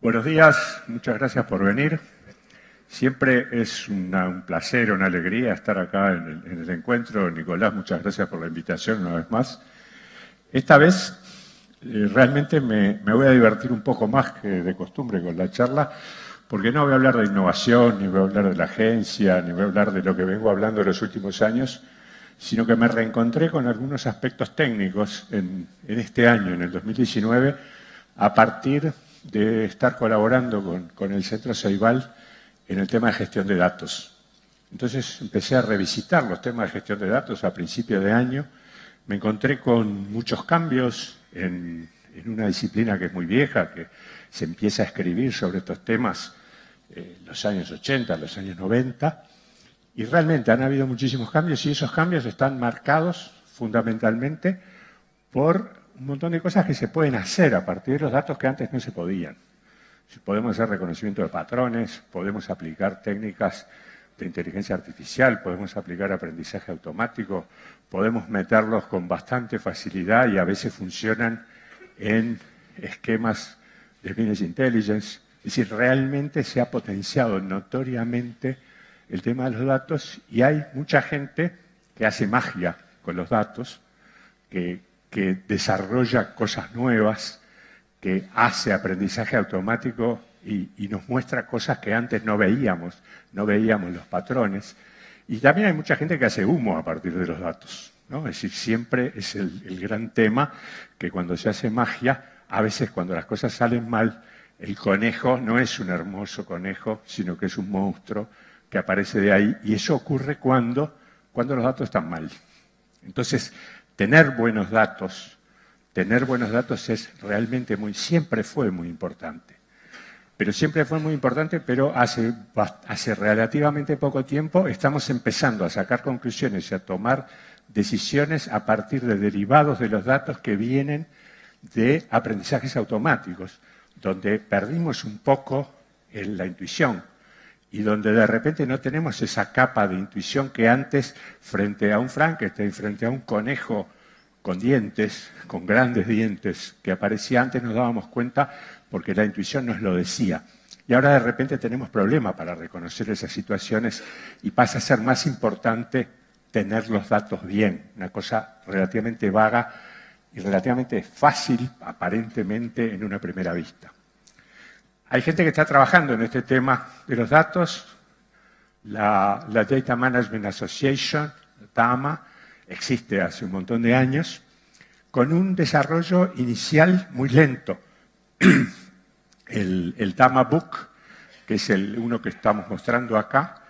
Buenos días, muchas gracias por venir. Siempre es un placer, una alegría estar acá en el encuentro. Nicolás, muchas gracias por la invitación una vez más. Esta vez realmente me voy a divertir un poco más que de costumbre con la charla, porque no voy a hablar de innovación, ni voy a hablar de la agencia, ni voy a hablar de lo que vengo hablando en los últimos años, sino que me reencontré con algunos aspectos técnicos en este año, en el 2019, a partir de estar colaborando con el Centro Ceibal en el tema de gestión de datos. Entonces empecé a revisitar los temas de gestión de datos a principio de año. Me encontré con muchos cambios en una disciplina que es muy vieja, que se empieza a escribir sobre estos temas en los años 80, los años 90, y realmente han habido muchísimos cambios y esos cambios están marcados fundamentalmente por un montón de cosas que se pueden hacer a partir de los datos que antes no se podían. Podemos hacer reconocimiento de patrones, podemos aplicar técnicas de inteligencia artificial, podemos aplicar aprendizaje automático, podemos meterlos con bastante facilidad y a veces funcionan en esquemas de business intelligence. Es decir, realmente se ha potenciado notoriamente el tema de los datos y hay mucha gente que hace magia con los datos, que desarrolla cosas nuevas, que hace aprendizaje automático y nos muestra cosas que antes no veíamos los patrones. Y también hay mucha gente que hace humo a partir de los datos, ¿no? Es decir, siempre es el gran tema que cuando se hace magia, a veces cuando las cosas salen mal, el conejo no es un hermoso conejo, sino que es un monstruo que aparece de ahí. Y eso ocurre cuando los datos están mal. Entonces, tener buenos datos es realmente siempre fue muy importante. Pero hace relativamente poco tiempo estamos empezando a sacar conclusiones y a tomar decisiones a partir de derivados de los datos que vienen de aprendizajes automáticos, donde perdimos un poco la intuición y donde de repente no tenemos esa capa de intuición que antes, frente a un Frankenstein, frente a un conejo con dientes, con grandes dientes, que aparecía antes, nos dábamos cuenta porque la intuición nos lo decía. Y ahora de repente tenemos problemas para reconocer esas situaciones y pasa a ser más importante tener los datos bien, una cosa relativamente vaga y relativamente fácil, aparentemente, en una primera vista. Hay gente que está trabajando en este tema de los datos. La Data Management Association, DAMA, existe hace un montón de años, con un desarrollo inicial muy lento. El DAMA Book, que es uno que estamos mostrando acá,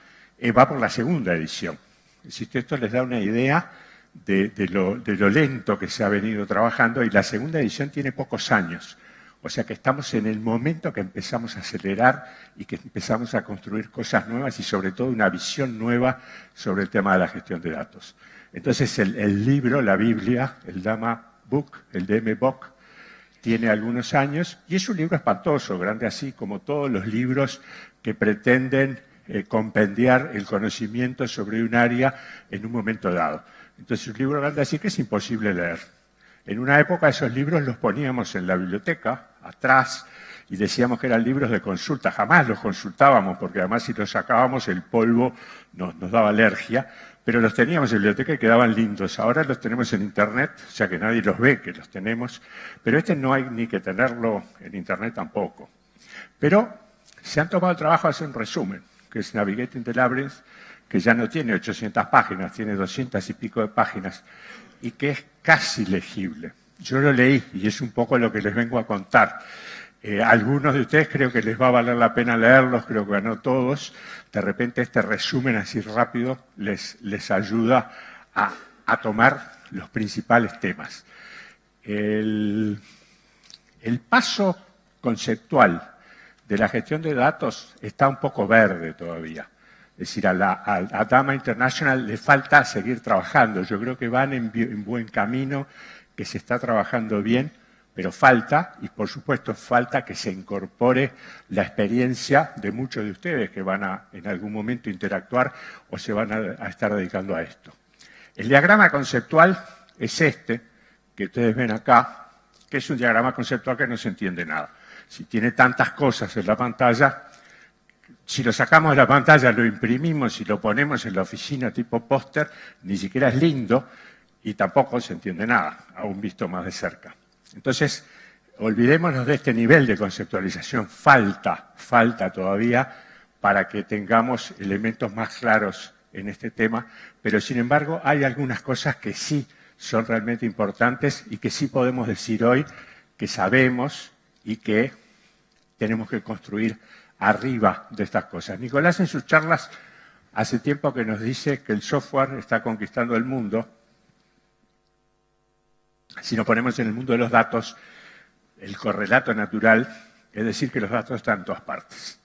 va por la segunda edición. Esto les da una idea de lo lento que se ha venido trabajando y la segunda edición tiene pocos años. O sea que estamos en el momento que empezamos a acelerar y que empezamos a construir cosas nuevas y sobre todo una visión nueva sobre el tema de la gestión de datos. Entonces el libro, la Biblia, el DAMA Book, el DMBOK, tiene algunos años y es un libro espantoso, grande así como todos los libros que pretenden compendiar el conocimiento sobre un área en un momento dado. Entonces un libro grande así que es imposible leer. En una época esos libros los poníamos en la biblioteca, atrás, y decíamos que eran libros de consulta. Jamás los consultábamos, porque además si los sacábamos el polvo nos daba alergia, pero los teníamos en la biblioteca y quedaban lindos. Ahora los tenemos en Internet, o sea que nadie los ve que los tenemos, pero no hay ni que tenerlo en Internet tampoco. Pero se han tomado el trabajo de hacer un resumen, que es Navigating the Labyrinth, que ya no tiene 800 páginas, tiene 200 y pico de páginas, y que es casi legible. Yo lo leí y es un poco lo que les vengo a contar. Algunos de ustedes creo que les va a valer la pena leerlos, creo que no todos. De repente este resumen así rápido les ayuda a tomar los principales temas. El paso conceptual de la gestión de datos está un poco verde todavía. Es decir, a DAMA International le falta seguir trabajando. Yo creo que van en buen camino, que se está trabajando bien, pero falta, y por supuesto falta que se incorpore la experiencia de muchos de ustedes que van a en algún momento interactuar o se van a estar dedicando a esto. El diagrama conceptual es este, que ustedes ven acá, que es un diagrama conceptual que no se entiende nada. Si tiene tantas cosas en la pantalla, si lo sacamos de la pantalla, lo imprimimos y lo ponemos en la oficina tipo póster, ni siquiera es lindo y tampoco se entiende nada, aún visto más de cerca. Entonces, olvidémonos de este nivel de conceptualización. Falta todavía para que tengamos elementos más claros en este tema, pero sin embargo hay algunas cosas que sí son realmente importantes y que sí podemos decir hoy que sabemos y que tenemos que construir arriba de estas cosas. Nicolás en sus charlas hace tiempo que nos dice que el software está conquistando el mundo. Si nos ponemos en el mundo de los datos, el correlato natural es decir que los datos están en todas partes.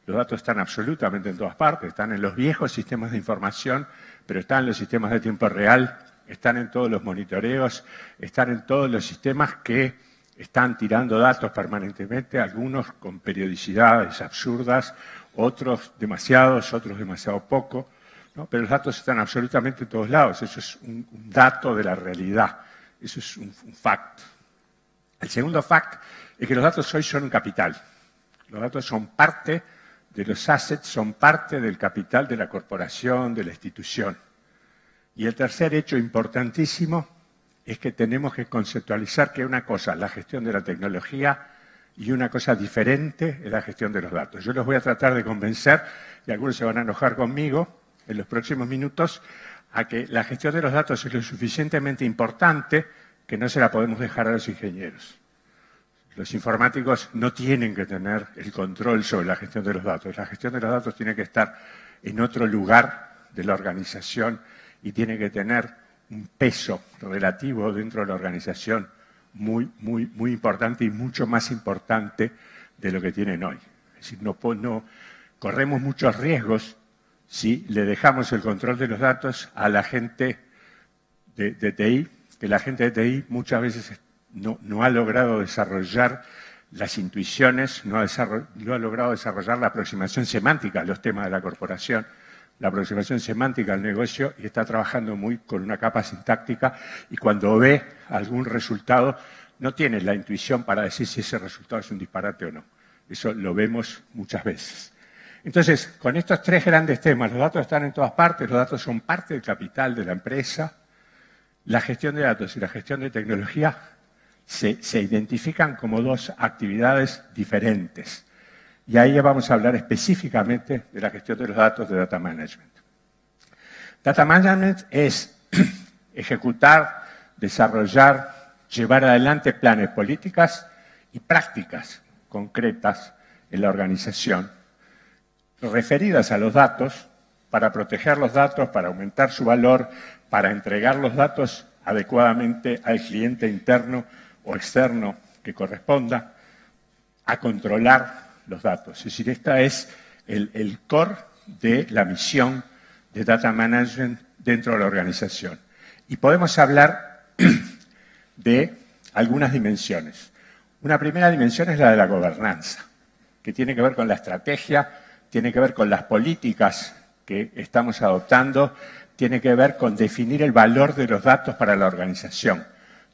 Los datos están absolutamente en todas partes, están en los viejos sistemas de información, pero están en los sistemas de tiempo real, están en todos los monitoreos, están en todos los sistemas que están tirando datos permanentemente, algunos con periodicidades absurdas, otros demasiado poco, ¿no? Pero los datos están absolutamente en todos lados, eso es un dato de la realidad, eso es un fact. El segundo fact es que los datos hoy son un capital, los datos son parte de los assets, son parte del capital de la corporación, de la institución. Y el tercer hecho importantísimo es que tenemos que conceptualizar que una cosa es la gestión de la tecnología y una cosa diferente es la gestión de los datos. Yo los voy a tratar de convencer, y algunos se van a enojar conmigo en los próximos minutos, a que la gestión de los datos es lo suficientemente importante que no se la podemos dejar a los ingenieros. Los informáticos no tienen que tener el control sobre la gestión de los datos. La gestión de los datos tiene que estar en otro lugar de la organización y tiene que tener un peso relativo dentro de la organización muy importante y mucho más importante de lo que tienen hoy. Es decir, no corremos muchos riesgos si le dejamos el control de los datos a la gente de TI, que la gente de TI muchas veces no ha logrado desarrollar las intuiciones, no ha logrado desarrollar la aproximación semántica a los temas de la corporación, la aproximación semántica al negocio, y está trabajando con una capa sintáctica, y cuando ve algún resultado no tiene la intuición para decir si ese resultado es un disparate o no. Eso lo vemos muchas veces. Entonces, con estos tres grandes temas, los datos están en todas partes, los datos son parte del capital de la empresa, la gestión de datos y la gestión de tecnología se identifican como dos actividades diferentes. Y ahí vamos a hablar específicamente de la gestión de los datos de Data Management. Data Management es ejecutar, desarrollar, llevar adelante planes, políticas y prácticas concretas en la organización referidas a los datos para proteger los datos, para aumentar su valor, para entregar los datos adecuadamente al cliente interno o externo que corresponda, a controlar los datos. Es decir, esta es el core de la misión de Data Management dentro de la organización. Y podemos hablar de algunas dimensiones. Una primera dimensión es la de la gobernanza, que tiene que ver con la estrategia, tiene que ver con las políticas que estamos adoptando, tiene que ver con definir el valor de los datos para la organización.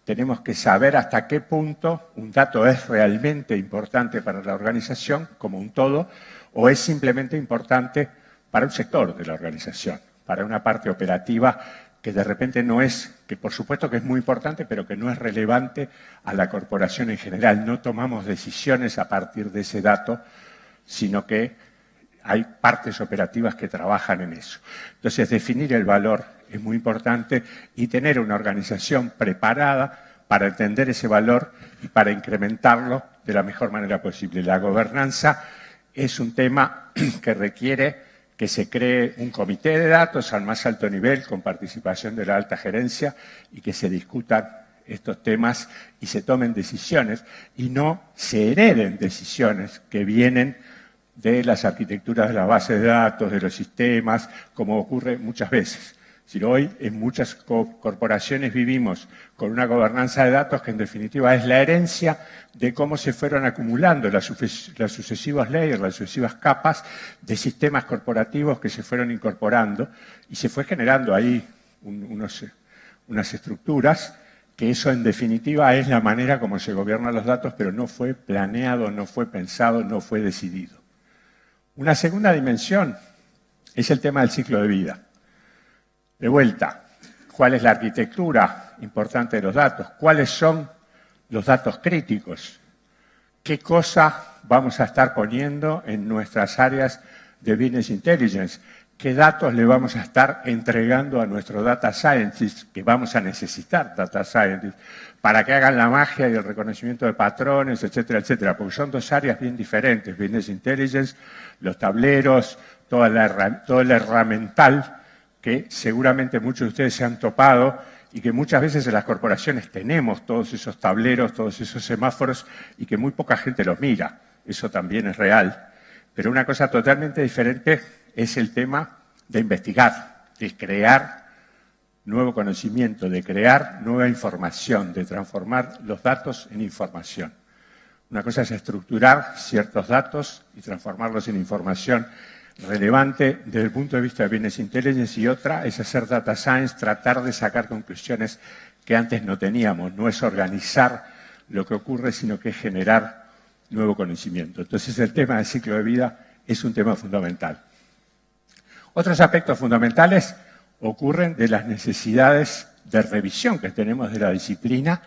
Tenemos que saber hasta qué punto un dato es realmente importante para la organización como un todo, o es simplemente importante para un sector de la organización, para una parte operativa que de repente no es, que por supuesto que es muy importante, pero que no es relevante a la corporación en general. No tomamos decisiones a partir de ese dato, sino que hay partes operativas que trabajan en eso. Entonces, definir el valor es muy importante y tener una organización preparada para entender ese valor y para incrementarlo de la mejor manera posible. La gobernanza es un tema que requiere que se cree un comité de datos al más alto nivel con participación de la alta gerencia y que se discutan estos temas y se tomen decisiones y no se hereden decisiones que vienen de las arquitecturas de las bases de datos, de los sistemas, como ocurre muchas veces. Si hoy en muchas corporaciones vivimos con una gobernanza de datos que en definitiva es la herencia de cómo se fueron acumulando las sucesivas layers, las sucesivas capas de sistemas corporativos que se fueron incorporando y se fue generando ahí unas estructuras que eso en definitiva es la manera como se gobiernan los datos, pero no fue planeado, no fue pensado, no fue decidido. Una segunda dimensión es el tema del ciclo de vida. De vuelta, ¿cuál es la arquitectura importante de los datos? ¿Cuáles son los datos críticos? ¿Qué cosa vamos a estar poniendo en nuestras áreas de Business Intelligence? ¿Qué datos le vamos a estar entregando a nuestros data scientists, que vamos a necesitar data scientists, para que hagan la magia y el reconocimiento de patrones, etcétera, etcétera? Porque son dos áreas bien diferentes, Business Intelligence, los tableros, todo el herramental que seguramente muchos de ustedes se han topado y que muchas veces en las corporaciones tenemos todos esos tableros, todos esos semáforos y que muy poca gente los mira. Eso también es real. Pero una cosa totalmente diferente es el tema de investigar, de crear nuevo conocimiento, de crear nueva información, de transformar los datos en información. Una cosa es estructurar ciertos datos y transformarlos en información relevante desde el punto de vista de Business Intelligence, y otra es hacer data science, tratar de sacar conclusiones que antes no teníamos. No es organizar lo que ocurre, sino que es generar nuevo conocimiento. Entonces el tema del ciclo de vida es un tema fundamental. Otros aspectos fundamentales ocurren de las necesidades de revisión que tenemos de la disciplina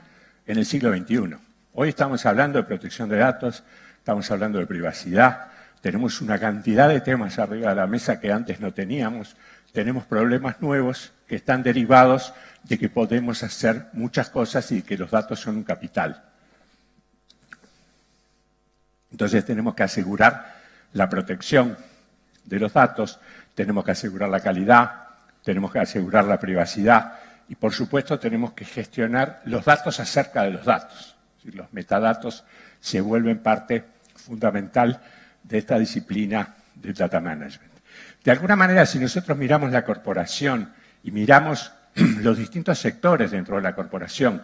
en el siglo XXI. Hoy estamos hablando de protección de datos, estamos hablando de privacidad, tenemos una cantidad de temas arriba de la mesa que antes no teníamos, tenemos problemas nuevos que están derivados de que podemos hacer muchas cosas y que los datos son un capital. Entonces tenemos que asegurar la protección de los datos, tenemos que asegurar la calidad, tenemos que asegurar la privacidad y, por supuesto, tenemos que gestionar los datos acerca de los datos. Los metadatos se vuelven parte fundamental de esta disciplina del data management. De alguna manera, si nosotros miramos la corporación y miramos los distintos sectores dentro de la corporación,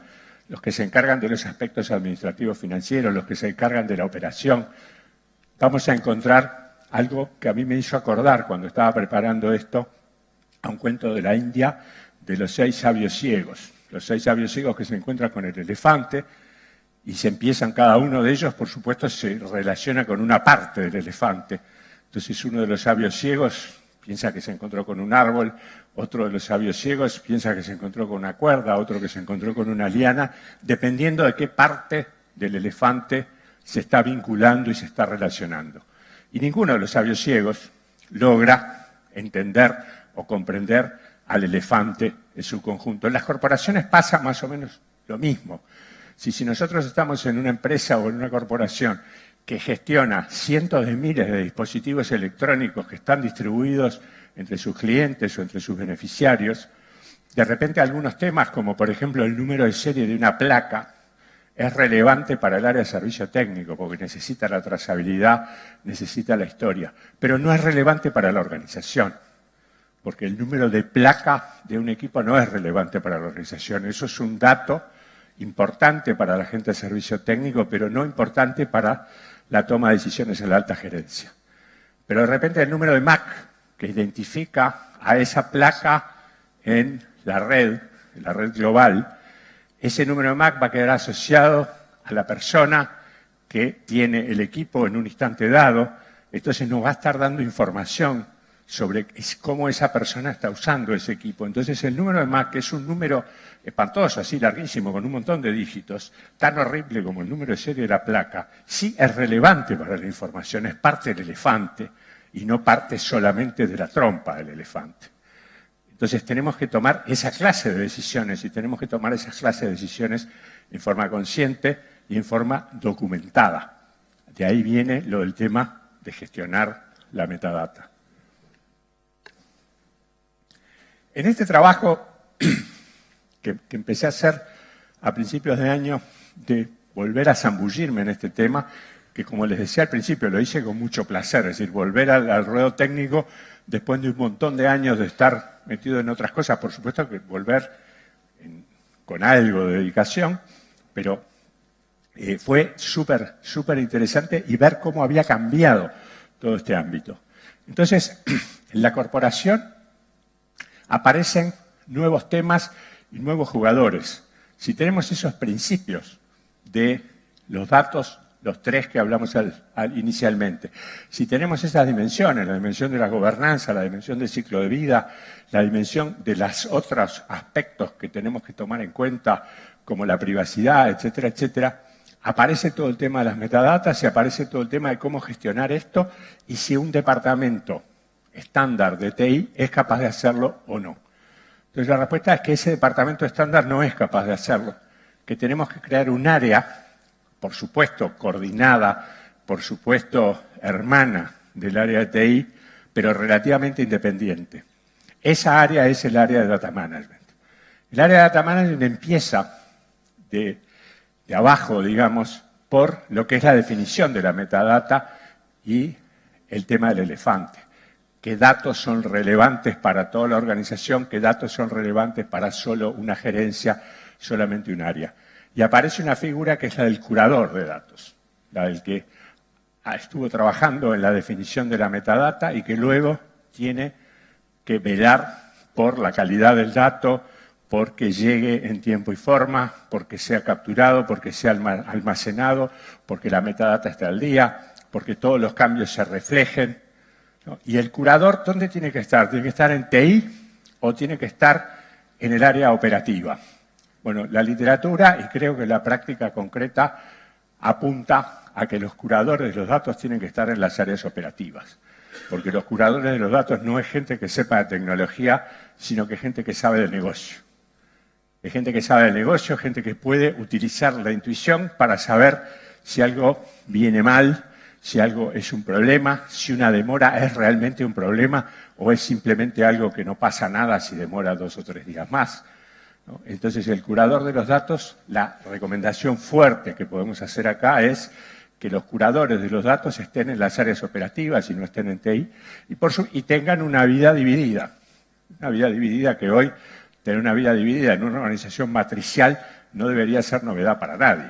los que se encargan de los aspectos administrativos financieros, los que se encargan de la operación, vamos a encontrar algo que a mí me hizo acordar cuando estaba preparando esto a un cuento de la India de los 6 sabios ciegos. Los 6 sabios ciegos que se encuentran con el elefante y se empiezan, cada uno de ellos, por supuesto, se relaciona con una parte del elefante. Entonces uno de los sabios ciegos piensa que se encontró con un árbol, otro de los sabios ciegos piensa que se encontró con una cuerda, otro que se encontró con una liana, dependiendo de qué parte del elefante se está vinculando y se está relacionando. Y ninguno de los sabios ciegos logra entender o comprender al elefante en su conjunto. En las corporaciones pasa más o menos lo mismo. Si nosotros estamos en una empresa o en una corporación que gestiona cientos de miles de dispositivos electrónicos que están distribuidos entre sus clientes o entre sus beneficiarios, de repente algunos temas, como por ejemplo el número de serie de una placa, es relevante para el área de servicio técnico, porque necesita la trazabilidad, necesita la historia, pero no es relevante para la organización, porque el número de placa de un equipo no es relevante para la organización. Eso es un dato importante para la gente de servicio técnico, pero no importante para la toma de decisiones en la alta gerencia. Pero de repente el número de MAC que identifica a esa placa en la red global, ese número de MAC va a quedar asociado a la persona que tiene el equipo en un instante dado, entonces nos va a estar dando información sobre cómo esa persona está usando ese equipo. Entonces el número de MAC, que es un número espantoso, así larguísimo, con un montón de dígitos, tan horrible como el número de serie de la placa, sí es relevante para la información, es parte del elefante y no parte solamente de la trompa del elefante. Entonces tenemos que tomar esa clase de decisiones y tenemos que tomar esas clases de decisiones en forma consciente y en forma documentada. De ahí viene lo del tema de gestionar la metadata. En este trabajo que empecé a hacer a principios de año de volver a zambullirme en este tema, que como les decía al principio lo hice con mucho placer, es decir, volver al ruedo técnico después de un montón de años de estar metido en otras cosas, por supuesto que volver con algo de dedicación, pero fue súper interesante y ver cómo había cambiado todo este ámbito. Entonces, en la corporación aparecen nuevos temas y nuevos jugadores. Si tenemos esos principios de los datos, los tres que hablamos inicialmente, si tenemos esas dimensiones, la dimensión de la gobernanza, la dimensión del ciclo de vida, la dimensión de los otros aspectos que tenemos que tomar en cuenta, como la privacidad, etcétera, etcétera, aparece todo el tema de las metadatas y aparece todo el tema de cómo gestionar esto y si un departamento estándar de TI es capaz de hacerlo o no. Entonces la respuesta es que ese departamento estándar no es capaz de hacerlo, que tenemos que crear un área, por supuesto coordinada, por supuesto hermana del área de TI, pero relativamente independiente. Esa área es el área de Data Management. El área de Data Management empieza de abajo, digamos, por lo que es la definición de la metadata y el tema del elefante. ¿Qué datos son relevantes para toda la organización? ¿Qué datos son relevantes para solo una gerencia, solamente un área? Y aparece una figura que es la del curador de datos, la del que estuvo trabajando en la definición de la metadata y que luego tiene que velar por la calidad del dato, porque llegue en tiempo y forma, porque sea capturado, porque sea almacenado, porque la metadata esté al día, porque todos los cambios se reflejen, ¿no? Y el curador, ¿dónde tiene que estar? ¿Tiene que estar en TI o tiene que estar en el área operativa? Bueno, la literatura y creo que la práctica concreta apunta a que los curadores de los datos tienen que estar en las áreas operativas, porque los curadores de los datos no es gente que sepa de tecnología, sino que es gente que sabe del negocio. Es gente que sabe del negocio, gente que puede utilizar la intuición para saber si algo viene mal, si algo es un problema, si una demora es realmente un problema o es simplemente algo que no pasa nada si demora 2 o 3 días más, ¿no? Entonces, el curador de los datos, la recomendación fuerte que podemos hacer acá es que los curadores de los datos estén en las áreas operativas y no estén en TI y tengan una vida dividida. Una vida dividida que hoy, tener una vida dividida en una organización matricial no debería ser novedad para nadie.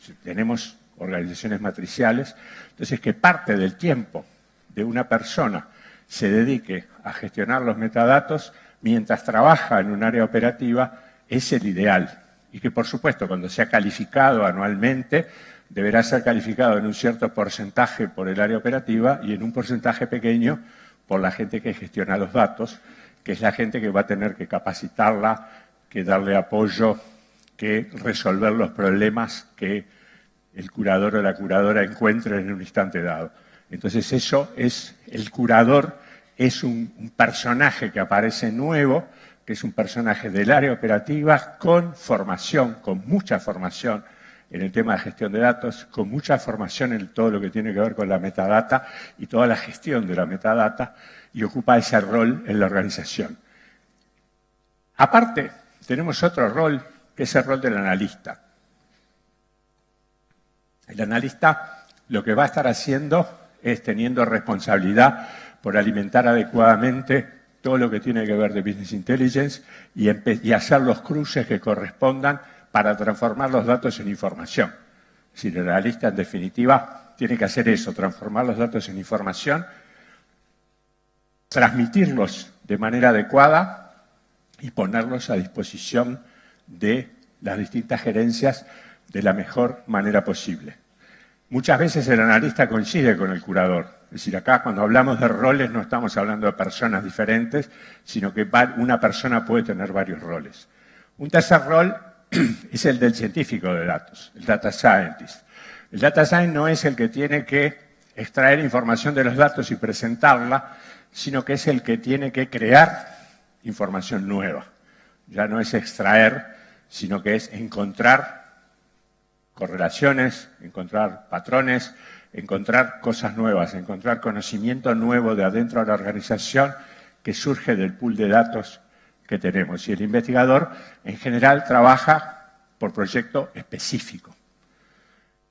Si tenemos organizaciones matriciales, entonces que parte del tiempo de una persona se dedique a gestionar los metadatos mientras trabaja en un área operativa es el ideal. Y que, por supuesto, cuando sea calificado anualmente, deberá ser calificado en un cierto porcentaje por el área operativa y en un porcentaje pequeño por la gente que gestiona los datos, que es la gente que va a tener que capacitarla, que darle apoyo, que resolver los problemas que el curador o la curadora encuentren en un instante dado. Entonces eso es, el curador es un personaje que aparece nuevo, que es un personaje del área operativa con formación, con mucha formación en el tema de gestión de datos, con mucha formación en todo lo que tiene que ver con la metadata y toda la gestión de la metadata, y ocupa ese rol en la organización. Aparte, tenemos otro rol, que es el rol del analista. El analista lo que va a estar haciendo es teniendo responsabilidad por alimentar adecuadamente todo lo que tiene que ver de Business Intelligence y hacer los cruces que correspondan para transformar los datos en información. Si el analista, en definitiva, tiene que hacer eso, transformar los datos en información, transmitirlos de manera adecuada y ponerlos a disposición de las distintas gerencias de la mejor manera posible. Muchas veces el analista coincide con el curador. Es decir, acá cuando hablamos de roles no estamos hablando de personas diferentes, sino que una persona puede tener varios roles. Un tercer rol es el del científico de datos, el data scientist. El data scientist no es el que tiene que extraer información de los datos y presentarla, sino que es el que tiene que crear información nueva. Ya no es extraer, sino que es encontrar correlaciones, encontrar patrones, encontrar cosas nuevas, encontrar conocimiento nuevo de adentro de la organización que surge del pool de datos que tenemos. Y el investigador, en general, trabaja por proyecto específico.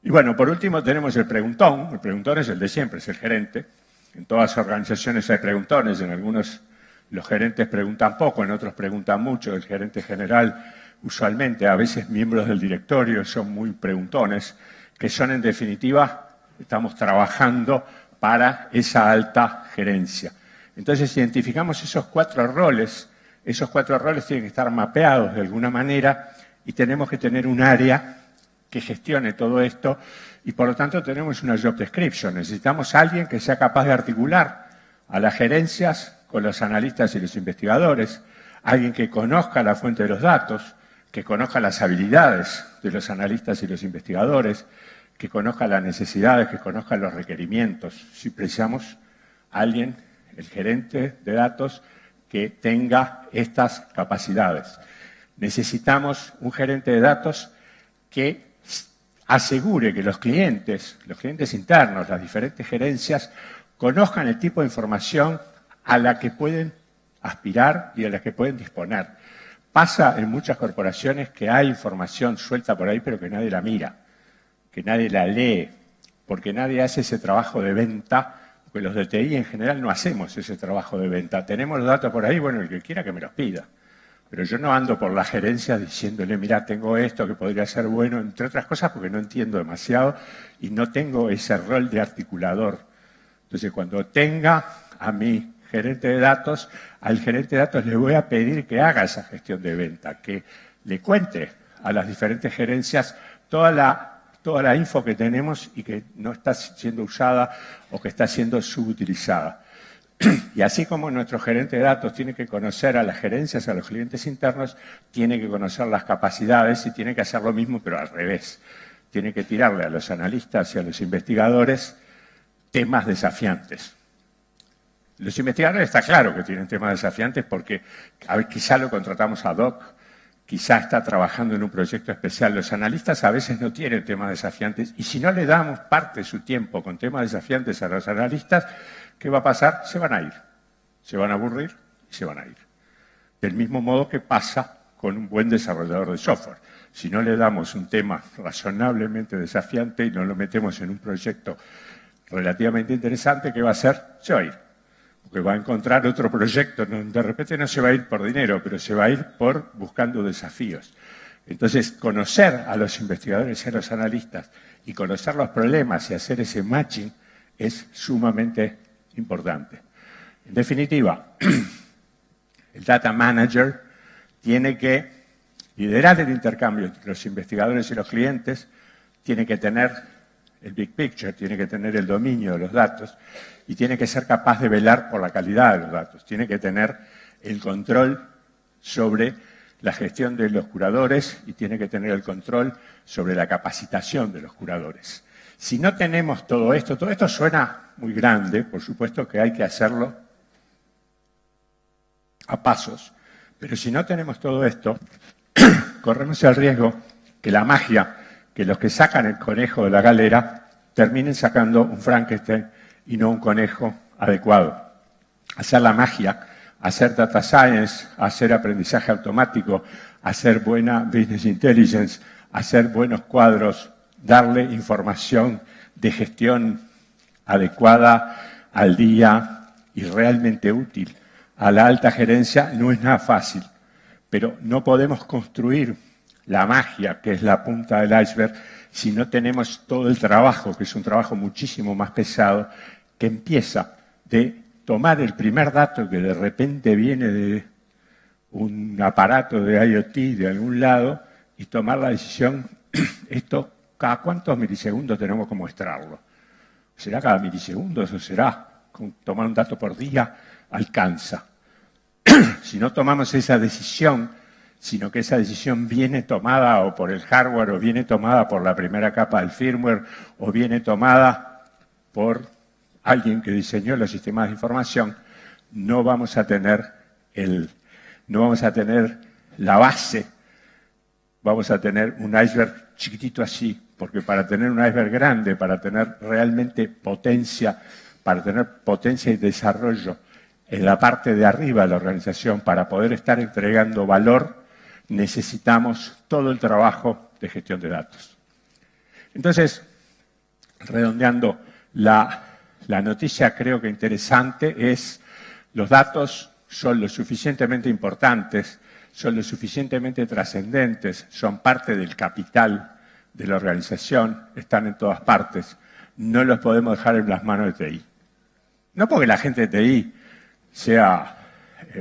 Y bueno, por último tenemos el preguntón. El preguntón es el de siempre, es el gerente. En todas las organizaciones hay preguntones, en algunos los gerentes preguntan poco, en otros preguntan mucho. El gerente general, usualmente, a veces miembros del directorio son muy preguntones, que son en definitiva, estamos trabajando para esa alta gerencia. Entonces identificamos esos 4 roles, esos 4 roles tienen que estar mapeados de alguna manera y tenemos que tener un área que gestione todo esto y por lo tanto tenemos una job description. Necesitamos a alguien que sea capaz de articular a las gerencias con los analistas y los investigadores, alguien que conozca la fuente de los datos, que conozca las habilidades de los analistas y los investigadores, que conozca las necesidades, que conozca los requerimientos. Si precisamos a alguien, el gerente de datos, que tenga estas capacidades. Necesitamos un gerente de datos que asegure que los clientes internos, las diferentes gerencias, conozcan el tipo de información a la que pueden aspirar y a la que pueden disponer. Pasa en muchas corporaciones que hay información suelta por ahí, pero que nadie la mira, que nadie la lee, porque nadie hace ese trabajo de venta, porque los de TI en general no hacemos ese trabajo de venta. Tenemos los datos por ahí, bueno, el que quiera que me los pida. Pero yo no ando por la gerencia diciéndole, mira, tengo esto que podría ser bueno, entre otras cosas porque no entiendo demasiado y no tengo ese rol de articulador. Entonces, cuando tenga a mi gerente de datos, al gerente de datos le voy a pedir que haga esa gestión de venta, que le cuente a las diferentes gerencias toda la info que tenemos y que no está siendo usada o que está siendo subutilizada. Y así como nuestro gerente de datos tiene que conocer a las gerencias, a los clientes internos, tiene que conocer las capacidades y tiene que hacer lo mismo, pero al revés. Tiene que tirarle a los analistas y a los investigadores temas desafiantes. Los investigadores está claro que tienen temas desafiantes porque quizá lo contratamos ad hoc, quizá está trabajando en un proyecto especial. Los analistas a veces no tienen temas desafiantes y si no le damos parte de su tiempo con temas desafiantes a los analistas, ¿qué va a pasar? Se van a ir, se van a aburrir y se van a ir. Del mismo modo que pasa con un buen desarrollador de software. Si no le damos un tema razonablemente desafiante y no lo metemos en un proyecto relativamente interesante, ¿qué va a hacer? Se va a ir. Porque va a encontrar otro proyecto. De repente no se va a ir por dinero, pero se va a ir por buscando desafíos. Entonces, conocer a los investigadores y a los analistas y conocer los problemas y hacer ese matching es sumamente importante. En definitiva, el Data Manager tiene que liderar el intercambio entre los investigadores y los clientes, tiene que tener el big picture, tiene que tener el dominio de los datos y tiene que ser capaz de velar por la calidad de los datos, tiene que tener el control sobre la gestión de los curadores y tiene que tener el control sobre la capacitación de los curadores. Si no tenemos todo esto suena muy grande, por supuesto que hay que hacerlo a pasos, pero si no tenemos todo esto, corremos el riesgo que la magia, que los que sacan el conejo de la galera terminen sacando un Frankenstein y no un conejo adecuado. Hacer la magia, hacer data science, hacer aprendizaje automático, hacer buena business intelligence, hacer buenos cuadros, darle información de gestión adecuada al día y realmente útil a la alta gerencia no es nada fácil, pero no podemos construir la magia, que es la punta del iceberg, si no tenemos todo el trabajo, que es un trabajo muchísimo más pesado, que empieza de tomar el primer dato que de repente viene de un aparato de IoT de algún lado y tomar la decisión, esto, ¿cada cuántos milisegundos tenemos que mostrarlo? ¿Será cada milisegundo o será tomar un dato por día? Alcanza. Si no tomamos esa decisión, sino que esa decisión viene tomada o por el hardware, o viene tomada por la primera capa del firmware, o viene tomada por alguien que diseñó los sistemas de información, no vamos a tener la base, vamos a tener un iceberg chiquitito así, porque para tener un iceberg grande, para tener realmente potencia, para tener potencia y desarrollo en la parte de arriba de la organización, para poder estar entregando valor, necesitamos todo el trabajo de gestión de datos. Entonces, redondeando la noticia, creo que interesante es: los datos son lo suficientemente importantes, son lo suficientemente trascendentes, son parte del capital de la organización, están en todas partes. No los podemos dejar en las manos de TI. No porque la gente de TI sea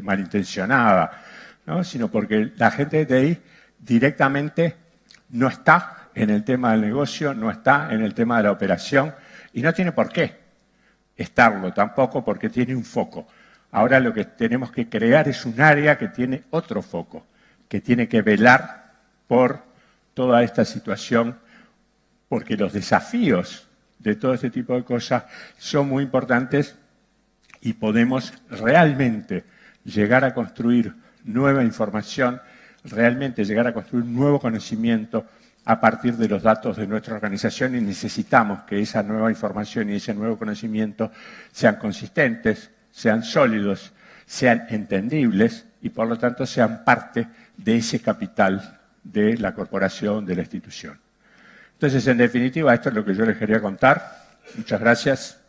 malintencionada, ¿no? Sino porque la gente de TI directamente no está en el tema del negocio, no está en el tema de la operación y no tiene por qué estarlo tampoco porque tiene un foco. Ahora lo que tenemos que crear es un área que tiene otro foco, que tiene que velar por toda esta situación, porque los desafíos de todo este tipo de cosas son muy importantes y podemos realmente llegar a construir nueva información, realmente llegar a construir nuevo conocimiento a partir de los datos de nuestra organización y necesitamos que esa nueva información y ese nuevo conocimiento sean consistentes, sean sólidos, sean entendibles y por lo tanto sean parte de ese capital de la corporación, de la institución. Entonces, en definitiva, esto es lo que yo les quería contar. Muchas gracias.